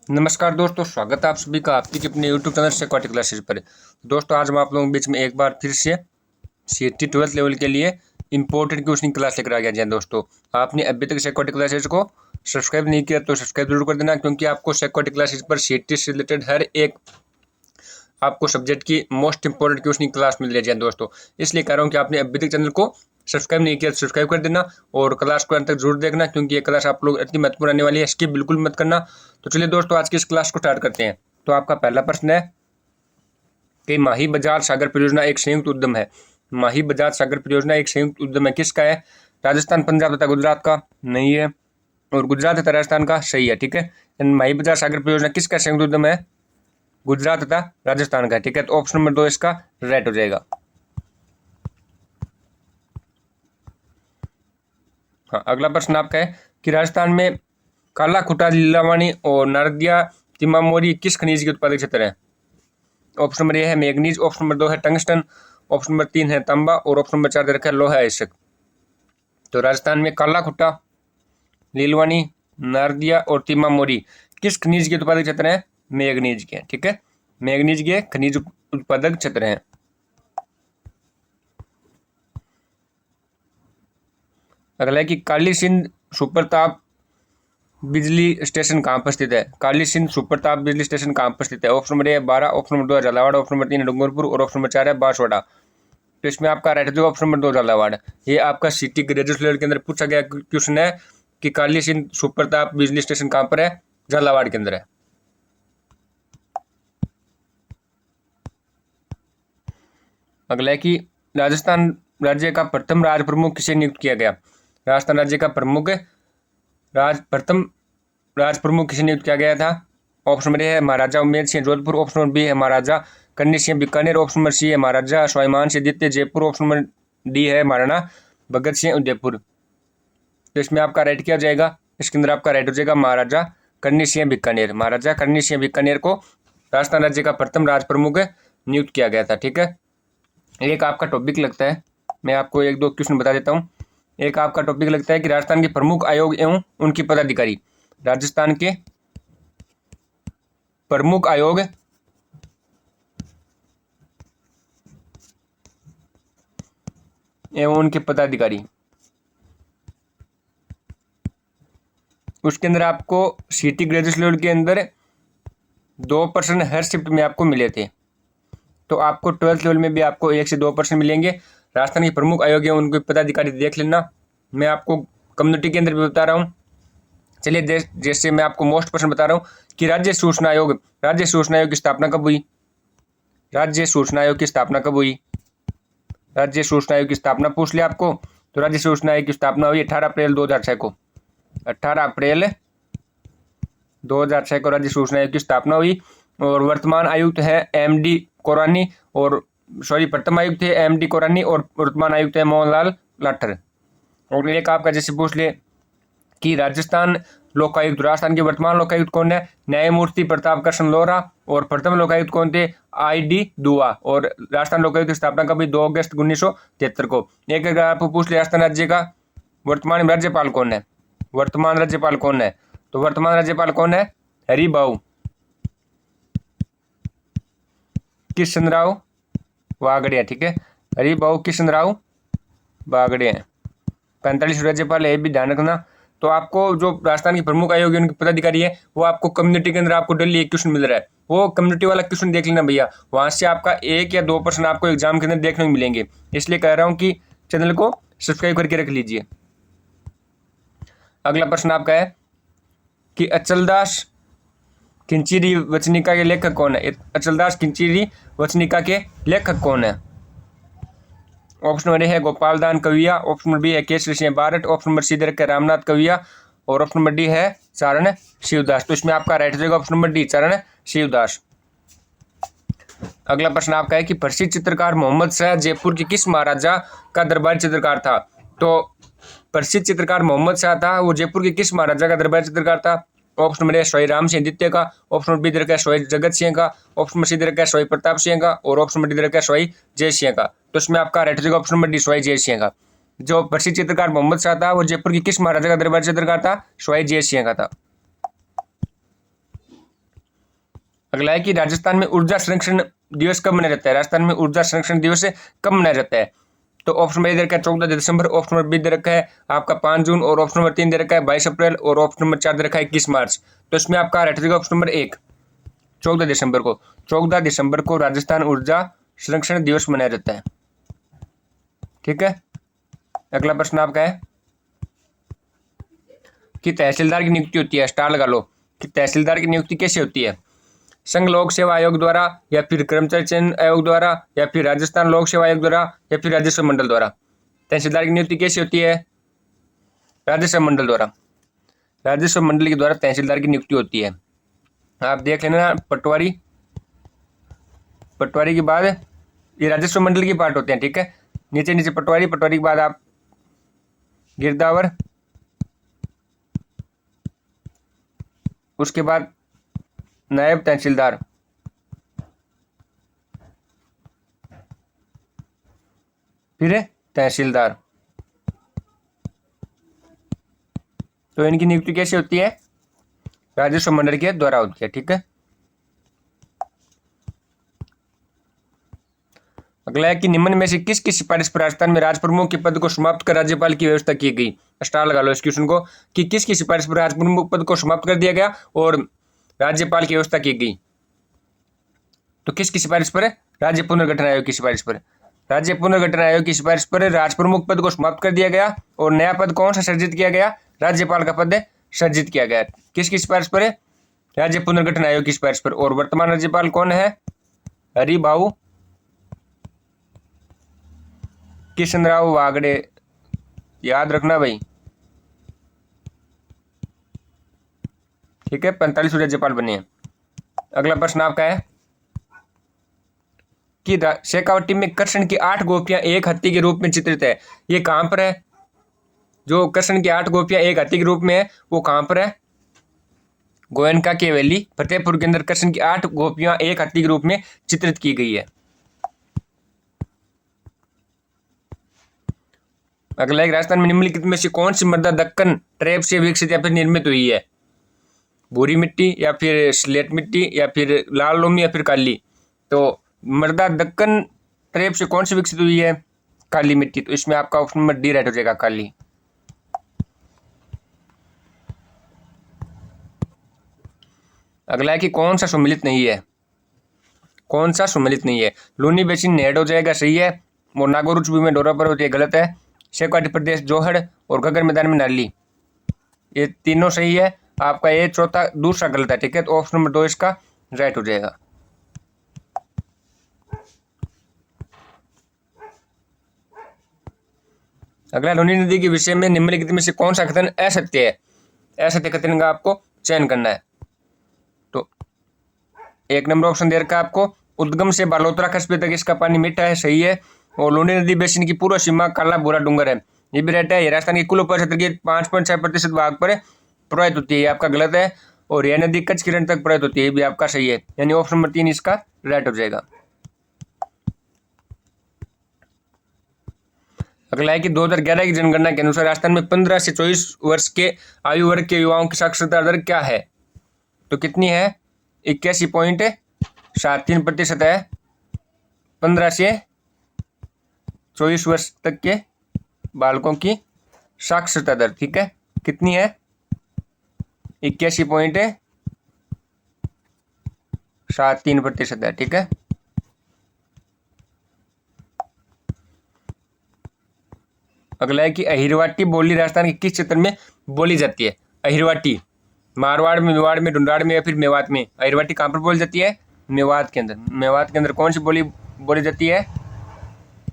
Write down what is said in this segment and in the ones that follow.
नमस्कार दोस्तों, स्वागत है आप सभी का आपकी अपने यूट्यूब चैनल सिक्योरिटी क्लासेज पर। दोस्तों, आज मैं आप लोगों के बीच में एक बार फिर से CET 12th लेवल के लिए इंपॉर्टेंट क्वेश्चन क्लास लेकर आ गया। जी दोस्तों, आपने अभी तक सिक्योरिटी क्लासेज को सब्सक्राइब नहीं किया तो सब्सक्राइब जरूर कर देना, क्योंकि आपको सिक्योरिटी क्लासेज पर CET से रिलेटेड हर एक आपको सब्जेक्ट की मोस्ट इंपॉर्टेंट क्वेश्चन क्लास मिल रही है दोस्तों। इसलिए कह रहा हूँ कि आपने अभी तक चैनल को सब्सक्राइब नहीं किया तो सब्सक्राइब कर देना और क्लास को अंत तक जरूर देखना, क्योंकि ये क्लास आप लोग इतनी महत्वपूर्ण आने वाली है, स्किप बिल्कुल मत करना। तो चलिए दोस्तों, आज की इस क्लास को स्टार्ट करते हैं। तो आपका पहला प्रश्न है कि माही बजाज सागर परियोजना एक संयुक्त उद्यम है। माही बजाज सागर परियोजना एक संयुक्त उद्यम है, किसका है? राजस्थान, पंजाब तथा गुजरात का नहीं है, और गुजरात तथा राजस्थान का सही है। ठीक है, माही बजाज सागर परियोजना किसका संयुक्त उद्यम है? गुजरात तथा राजस्थान का। ठीक है, तो ऑप्शन नंबर 2 इसका राइट हो जाएगा। हाँ, अगला प्रश्न आपका है कि राजस्थान में काला खुटा, लीलावानी और नारदिया तिमामोरी किस खनिज के उत्पादक क्षेत्र है? ऑप्शन नंबर 1 है मैग्नीज, ऑप्शन नंबर 2 है टंगस्टन, ऑप्शन नंबर 3 है तांबा और ऑप्शन नंबर 4 दे रखा है लोहा आयस्क। तो राजस्थान में काला खुटा, लीलवानी, नारदिया और तिमामोरी किस खनिज के उत्पादक क्षेत्र है? मैग्नीज के। ठीक है, मैग्नीज के खनिज उत्पादक क्षेत्र है। अगला है कि काली सिंध सुपरताप बिजली स्टेशन कहाँ पर स्थित है? काली सिंध सुपरताप बिजली स्टेशन कहाँ पर स्थित है? ऑप्शन नंबर 1 12, ऑप्शन नंबर 2 है झालावाड़, ऑप्शन नंबर 3 है डूंगरपुर और ऑप्शन नंबर 4 है बांसवाड़ा। तो इसमें आपका राइट हो जाएगा ऑप्शन नंबर 2 झालावाड़। ये आपका सिटी ग्रेजुएट लेवल के अंदर पूछा गया क्वेश्चन है कि काली सिंध सुपरताप बिजली स्टेशन कहाँ पर है? झालावाड़ के अंदर है। अगला है कि राजस्थान राज्य का प्रथम राज प्रमुख किसे नियुक्त किया गया? राजस्थान राज्य का प्रथम राज प्रमुख किसे नियुक्त किया गया था? ऑप्शन नंबर 1 है महाराजा उमेद सिंह जोधपुर, ऑप्शन नंबर 2 है महाराजा कन्नी सिंह बीकानेर, ऑप्शन नंबर 3 है महाराजा स्वाभिमान सिंह द्वितीय जयपुर, ऑप्शन नंबर डी है महाराणा भगत सिंह उदयपुर। तो इसमें आपका राइट किया जाएगा, इसके अंदर आपका राइट हो जाएगा महाराजा कन्नी सिंह बीकानेर। महाराजा कन्नी सिंह बीकानेर को राजस्थान राज्य का प्रथम राज प्रमुख नियुक्त किया गया था। ठीक है, एक आपका टॉपिक लगता है, मैं आपको एक दो क्वेश्चन बता देता हूँ। एक आपका टॉपिक लगता है कि राजस्थान के प्रमुख आयोग एवं उनकी पदाधिकारी। राजस्थान के प्रमुख आयोग एवं उनके पदाधिकारी, उसके अंदर आपको सिटी ग्रेजुएट लेवल के अंदर 2% हर शिफ्ट में आपको मिले थे। तो आपको 12th लेवल में भी आपको 1 से 2% मिलेंगे। राजस्थान के प्रमुख आयोग एवं उनके पदाधिकारी देख लेना, मैं आपको कम्युनिटी के अंदर भी बता रहा हूँ। चलिए, जैसे मैं आपको मोस्ट प्रश्न बता रहा हूँ कि राज्य सूचना आयोग की स्थापना कब हुई? राज्य सूचना आयोग की स्थापना कब हुई? राज्य सूचना आयोग की स्थापना पूछ लिया आपको, तो राज्य सूचना आयोग की स्थापना हुई 18 अप्रैल 2006 को। 18 अप्रैल 2006 को राज्य सूचना आयोग की स्थापना हुई। और वर्तमान आयुक्त है MD कोरानी, और प्रथम आयुक्त है MD कोरानी और वर्तमान आयुक्त है मोहनलाल लाठर। और एक आपका जैसे पूछ ले कि राजस्थान राजस्थान के वर्तमान लोकायुक्त कौन है? न्यायमूर्ति प्रताप कृष्ण लोहरा। और प्रथम लोकायुक्त कौन थे? ID दुआ। और राजस्थान लोकायुक्त की स्थापना कभी 2 अगस्त 1973 को। एक अगर आपको पूछ ले राजस्थान राज्य का वर्तमान राज्यपाल कौन है? वर्तमान राज्यपाल कौन है? तो वर्तमान राज्यपाल कौन है? हरिभाऊ कृष्णराव वागड़िया। ठीक है, हरिभाऊ कृष्णराव वागड़िया 45 राज्यपाल है, भी ध्यान रखना। तो आपको जो राजस्थान के प्रमुख आयोग उनके पदाधिकारी है, वो आपको कम्युनिटी के अंदर आपको डेली एक क्वेश्चन मिल रहा है, वो कम्युनिटी वाला क्वेश्चन देख लेना भैया। वहां से आपका 1 या 2% आपको एग्जाम के अंदर देखने को मिलेंगे। इसलिए कह रहा हूँ कि चैनल को सब्सक्राइब करके रख लीजिए। अगला प्रश्न आपका है कि अचलदास किंचिरी वचनिका के लेखक कौन है? अचलदास किंचिरी वचनिका के लेखक कौन है? ऑप्शन नंबर 1 है Gopaldan Kaviya, option number B है Kesari Singh Barath, option number C दे रखा है रामनाथ कविया और ऑप्शन नंबर डी है चारण शिवदास। तो इसमें आपका राइट हो जाएगा ऑप्शन नंबर डी, चारण शिवदास। अगला प्रश्न आपका है कि प्रसिद्ध चित्रकार मोहम्मद शाह जयपुर के किस महाराजा का दरबारी चित्रकार था? तो प्रसिद्ध चित्रकार मोहम्मद शाह था, वो जयपुर के किस महाराजा का दरबारी चित्रकार था? ऑप्शन नंबर 1 स्वाई राम सिंह द्वितीय का, ऑप्शन नंबर बी दे रखा है स्वाई जगत सिंह का, ऑप्शन नंबर सी दे रखा है स्वाई प्रताप सिंह का और ऑप्शन नंबर डी दे रखा है स्वाई जय सिंह का। तो इसमें आपका राइट हो जाएगा ऑप्शन नंबर डी, स्वाई जय सिंह का। जो प्रसिद्ध चित्रकार मोहम्मद शाह था, वो जयपुर की किस महाराजा का दरबारी चित्रकार था? स्वाई जय सिंह का था। अगला है कि राजस्थान में ऊर्जा संरक्षण दिवस कब मनाया जाता है। राजस्थान में ऊर्जा संरक्षण दिवस कब मनाया जाता है। तो ऑप्शन नंबर ए दे रखा है 14 दिसंबर, ऑप्शन नंबर बी दे रखा है आपका 5 जून, और ऑप्शन नंबर 3 दे रखा है 22 अप्रैल, और ऑप्शन नंबर 4 दे रखा है 21 मार्च। तो इसमें आपका राइट होगा ऑप्शन नंबर 1, 14 दिसंबर को। 14 दिसंबर को राजस्थान ऊर्जा संरक्षण दिवस मनाया जाता है। ठीक है। अगला प्रश्न आपका है कि तहसीलदार की नियुक्ति होती है, स्टार लगा लो, कि तहसीलदार की नियुक्ति कैसे होती है। संघ लोक सेवा आयोग द्वारा, या फिर कर्मचारी चयन आयोग द्वारा, या फिर राजस्थान लोक सेवा आयोग द्वारा, या फिर राजस्व मंडल द्वारा। तहसीलदार की नियुक्ति कैसे होती है। राजस्व मंडल द्वारा। राजस्व मंडल के द्वारा तहसीलदार की नियुक्ति होती है। आप देख लेना पटवारी, पटवारी के बाद ये राजस्व मंडल की पार्ट होते हैं। ठीक है। नीचे नीचे पटवारी, पटवारी के बाद आप गिरदावर, उसके बाद नायब तहसीलदार, फिर तहसीलदार। तो इनकी नियुक्ति कैसे होती है। राजस्व मंडल के द्वारा होती है। ठीक है। अगला है कि निम्न में से किसकी सिफारिश पर राजस्थान में राज प्रमुख के पद को समाप्त कर राज्यपाल की व्यवस्था की गई। स्टार लगा लो इस क्वेश्चन को, कि किसकी सिफारिश पर राज प्रमुख पद को समाप्त कर दिया गया और राज्यपाल की व्यवस्था की गई। तो किसकी सिफारिश पर। राज्य पुनर्गठन आयोग की सिफारिश पर। राज्य पुनर्गठन आयोग की सिफारिश पर राज प्रमुख पद को समाप्त कर दिया गया और नया पद कौन सा सृजित किया गया। राज्यपाल का पद सृजित किया गया। किसकी सिफारिश पर। राज्य पुनर्गठन आयोग की सिफारिश पर। और वर्तमान राज्यपाल कौन है। हरिभाऊ किशनराव वागड़े, याद रखना भाई। ठीक है। 45 राज्यपाल बने हैं। अगला प्रश्न आपका है कि शेखावटी में कृष्ण की 8 गोपियां एक हाथी के रूप में चित्रित है। ये कहां पर है। जो कृष्ण की 8 गोपियां एक हाथी के रूप में है वो कहां पर है। गोयनका की हवेली फतेहपुर के अंदर कृष्ण की 8 गोपियां एक हाथी के रूप में चित्रित की गई है। अगला एक राजस्थान में निम्नलिखित में से कौन सी मृदा दक्कन ट्रैप से विकसित या फिर निर्मित हुई है। भूरी मिट्टी, या फिर स्लेट मिट्टी, या फिर लाल लोमी, या फिर काली। तो मृदा दक्कन ट्रैप से कौन सी विकसित हुई है। काली मिट्टी। तो इसमें आपका ऑप्शन नंबर डी राइट हो जाएगा, काली। अगला है कि कौन सा सुमेलित नहीं है। कौन सा सुमेलित नहीं है। लूनी बेसिन नेड हो जाएगा, सही है। और नागौर उच्च भूमि में डोरा पर होती है, गलत है। शेखावाटी प्रदेश जोहड़ और घग्गर मैदान में नाली, ये तीनों सही है। आपका ये चौथा दूसरा गलत है। ठीक है। तो ऑप्शन नंबर 2 इसका राइट हो जाएगा। अगला लूनी नदी के विषय में निम्नलिखित में से कौन सा कथन असत्य है। असत्य कथन का आपको चयन करना है। तो 1 नंबर ऑप्शन दे रखा है आपको, उद्गम से बालोतरा कस्बे तक इसका पानी मीठा है, सही है। और लूनी नदी बेसिन की पूर्व सीमा काला भूरा डूंगर है, ये भी राइट है। ये राजस्थान के कुल उपज क्षेत्र के 5.6% भाग पर प्रवाहित होती है, ये आपका गलत है। और यह नदी कच्छ किरण तक प्रवाहित होती है, ये भी आपका सही है। यानी ऑप्शन नंबर 3 इसका राइट हो जाएगा। अगला है कि 2011 की जनगणना के अनुसार राजस्थान में 15 से 24 वर्ष के आयु वर्ग के युवाओं की साक्षरता दर क्या है। तो कितनी है। 81.73% है 15 से 24 वर्ष तक के बालकों की साक्षरता दर। ठीक है। कितनी है। 81.73% है। ठीक है। अगला है कि अहिरवाटी बोली राजस्थान के किस क्षेत्र में बोली जाती है। अहिरवाटी मारवाड़ में, मेवाड़ में, ढूंढाड़ में, या फिर मेवात में। अहिरवाटी कहाँ पर बोली जाती है। मेवात के अंदर। मेवात के अंदर कौन सी बोली बोली जाती है।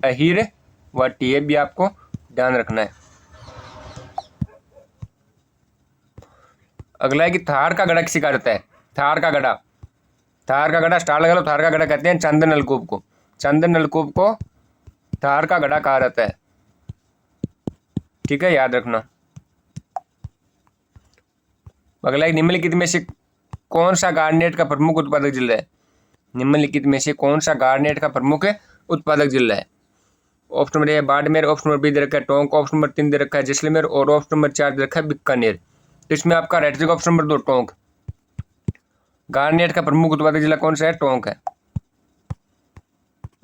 अहिरवाटी। ये भी आपको ध्यान रखना है। अगला है कि थार का गड़ा किसे कहा जाता है। थार का गड़ा। थार का गड़ा स्टार लगा लो। थार का गड़ा कहते हैं चंदन नलकूप को। चंदन नलकूप को थार का गड़ा कहा जाता है। ठीक है, याद रखना। अगला है निम्नलिखित में से कौन सा गार्नेट का प्रमुख उत्पादक जिला है। निम्नलिखित में से कौन सा गार्नेट का प्रमुख उत्पादक जिला है। Option number A Barmer, option number B दे रखा है टोंक, ऑप्शन नंबर 3 दे रखा है जैसलमेर, और ऑप्शन नंबर 4 दे रखा है बीकानेर। तो इसमें आपका right option number 2 Tonk. Garnier का प्रमुख उत्पादक जिला कौन सा है? टोंक है।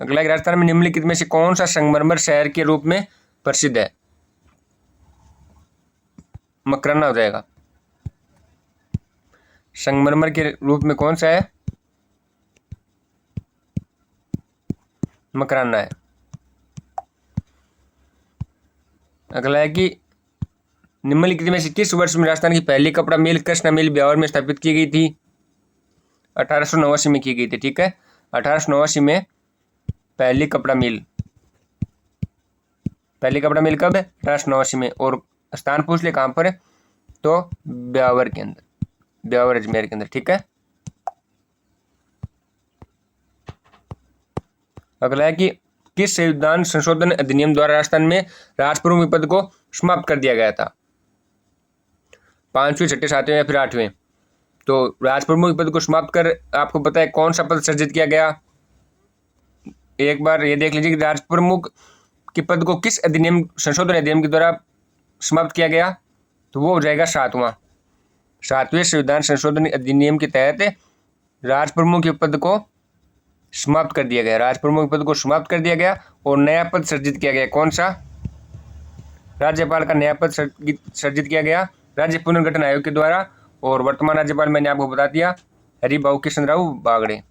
अगला, राजस्थान में निम्नलिखित में से कौन सा संगमरमर शहर के रूप में प्रसिद्ध है? मकराना हो जाएगा। संगमरमर के रूप में कौन सा है? मकराना है। अगला है कि निम्नलिखित में से किस वर्ष में राजस्थान की पहली कपड़ा मिल कृष्णा मिल ब्यावर में स्थापित की गई थी? 1889 में की गई थी। ठीक है, 1889 में पहली कपड़ा मिल कब है? 1889 में। और स्थान पूछ ले कहाँ पर है? तो ब्यावर के अंदर, ब्यावर अजमेर के अंदर। ठीक है, अगला है कि किस संविधान संशोधन अधिनियम द्वारा राजस्थान में राजप्रमुख पद को समाप्त कर दिया गया था? 5वें, 6ठे, 7वें या फिर 8वें? तो राजप्रमुख पद को समाप्त कर आपको पता है कौन सा पद सृजित किया गया? एक बार ये देख लीजिए कि राजप्रमुख के पद को किस अधिनियम, संशोधन अधिनियम के द्वारा समाप्त किया गया? तो वो हो जाएगा 7वें संविधान संशोधन अधिनियम के तहत राजप्रमुख के पद को समाप्त कर दिया गया। राजप्रमुख पद को समाप्त कर दिया गया और नया पद सृजित किया गया। कौन सा? राज्यपाल का नया पद सृजित किया गया राज्य पुनर्गठन आयोग के द्वारा। और वर्तमान राज्यपाल मैंने आपको बता दिया, हरिभाऊ कृष्णराव बागड़े।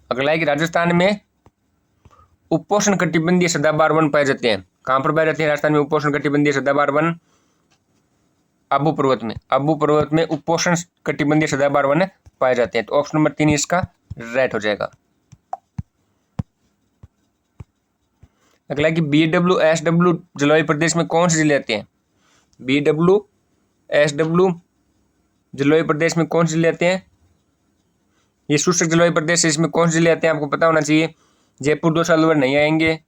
अगला है कि राजस्थान में उपोष्ण कटिबंधीय सदाबहार वन पाए जाते हैं। कहाँ पर पाए जाते हैं राजस्थान में उपोष्ण कटिबंधीय सदाबहार वन? आबू पर्वत में। आबू पर्वत में उपोष्ण कटिबंधीय सदाबहार वन पाए जाते हैं। तो ऑप्शन नंबर 3 इसका राइट हो जाएगा। अगला कि BWSW जलवायु प्रदेश में कौन से जिले आते हैं? BWSW जलवायु प्रदेश में कौन से जिले आते हैं? ये शुष्क जलवायु प्रदेश है, इसमें कौन से जिले आते हैं आपको पता होना चाहिए। जयपुर, दो साल नहीं आएंगे।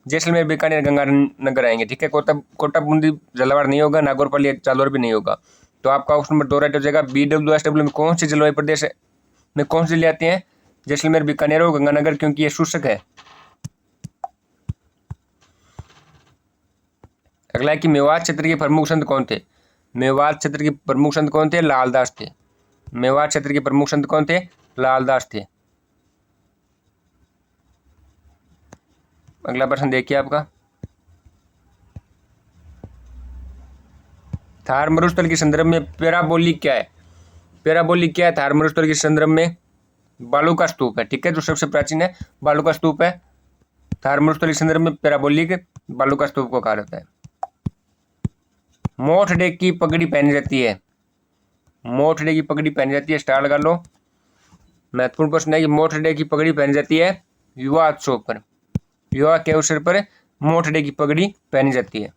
जैसलमेर, बीकानेर, गंगानगर आएंगे। ठीक है, कोटा बूंदी झालावाड़ नहीं होगा, नागौरपाली जालौर भी नहीं होगा। तो आपका ऑप्शन नंबर 2 राइट हो जाएगा। BWSW में कौन से जलवायु प्रदेश में कौन से जिले आते हैं? जैसलमेर, बीकानेर और गंगानगर, क्योंकि ये शुष्क है। अगला है कि मेवात क्षेत्र के प्रमुख संत कौन थे? मेवात क्षेत्र के प्रमुख संत कौन थे? लालदास थे। मेवात क्षेत्र के प्रमुख संत कौन थे? लालदास थे। अगला प्रश्न देखिए आपका, थार मरुस्थल के संदर्भ में पैराबोलिक क्या है? पैराबोलिक क्या है थार मरुस्थल के संदर्भ में? बालू का स्तूप है। ठीक है, जो सबसे प्राचीन है बालू का स्तूप है। थार मरुस्थल के संदर्भ में पैराबोलिक बालू का स्तूप को कहा जाता है। मोठडे की पगड़ी पहनी जाती है। मोठडे की पगड़ी पहनी जाती है, स्टार लगा लो। महत्वपूर्ण प्रश्न है कि मोठडे की पगड़ी पहनी जाती है विवाह उत्सव पर। विवाह के अवसर पर मोठडे की पगड़ी पहनी जाती है।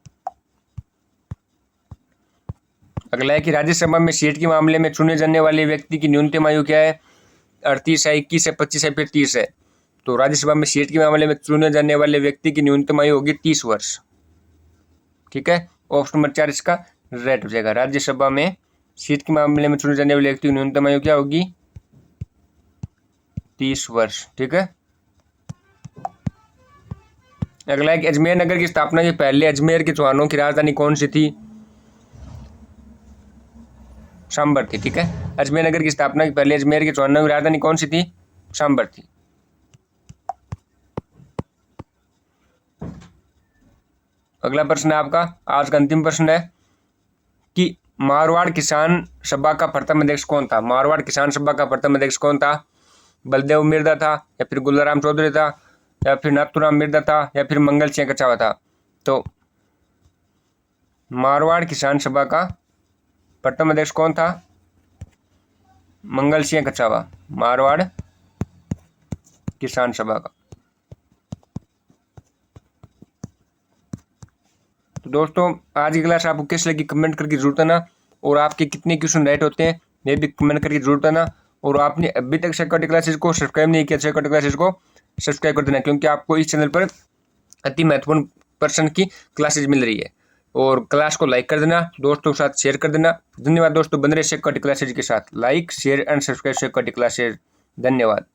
अगला है कि राज्यसभा में सीट के मामले में चुने जाने वाले व्यक्ति की न्यूनतम आयु क्या है? 38 है, 21 है, 25 है, फिर 30 है। तो राज्यसभा में सीट के मामले में चुने जाने वाले व्यक्ति की न्यूनतम आयु होगी 30 वर्ष। ठीक है, ऑप्शन नंबर 4 इसका राइट हो जाएगा। राज्यसभा में सीट के मामले में चुने जाने वाले व्यक्ति की न्यूनतम आयु क्या होगी? 30 वर्ष। ठीक है, अगला है कि अजमेर नगर की स्थापना के पहले अजमेर के चौहानों की राजधानी कौन सी थी? सांबर थी। ठीक है, अजमेर नगर की स्थापना के पहले अजमेर के चौहानों की राजधानी कौन सी थी? सांबर थी। अगला प्रश्न है आपका, आज का अंतिम प्रश्न है कि मारवाड़ किसान सभा का प्रथम अध्यक्ष कौन था? मारवाड़ किसान सभा का प्रथम अध्यक्ष कौन था? बलदेव मिर्जा था, या फिर गुलाराम चौधरी था, या फिर नाथुराम मिर्जा था, या फिर मंगल सिंह कछावा था? तो मारवाड़ किसान सभा का प्रथम अध्यक्ष कौन था? मंगल सिंह कछावा, मारवाड़ किसान सभा का। तो दोस्तों आज की क्लास आपको कैसी लगी कमेंट करके जरूर देना, और आपके कितने क्वेश्चन राइट होते हैं ये भी कमेंट करके जरूर देना। और आपने अभी तक सिक्योरिटी क्लासेस को सब्सक्राइब नहीं किया, सिक्योरिटी क्लासेस को सब्सक्राइब कर देना, क्योंकि आपको इस चैनल पर अति महत्वपूर्ण पर्सन की क्लासेज मिल रही है। और क्लास को लाइक कर देना, दोस्तों के साथ शेयर कर देना। धन्यवाद दोस्तों, बने रहिए सिक्योरिटी क्लासेज के साथ। Like, share and subscribe security classes. धन्यवाद।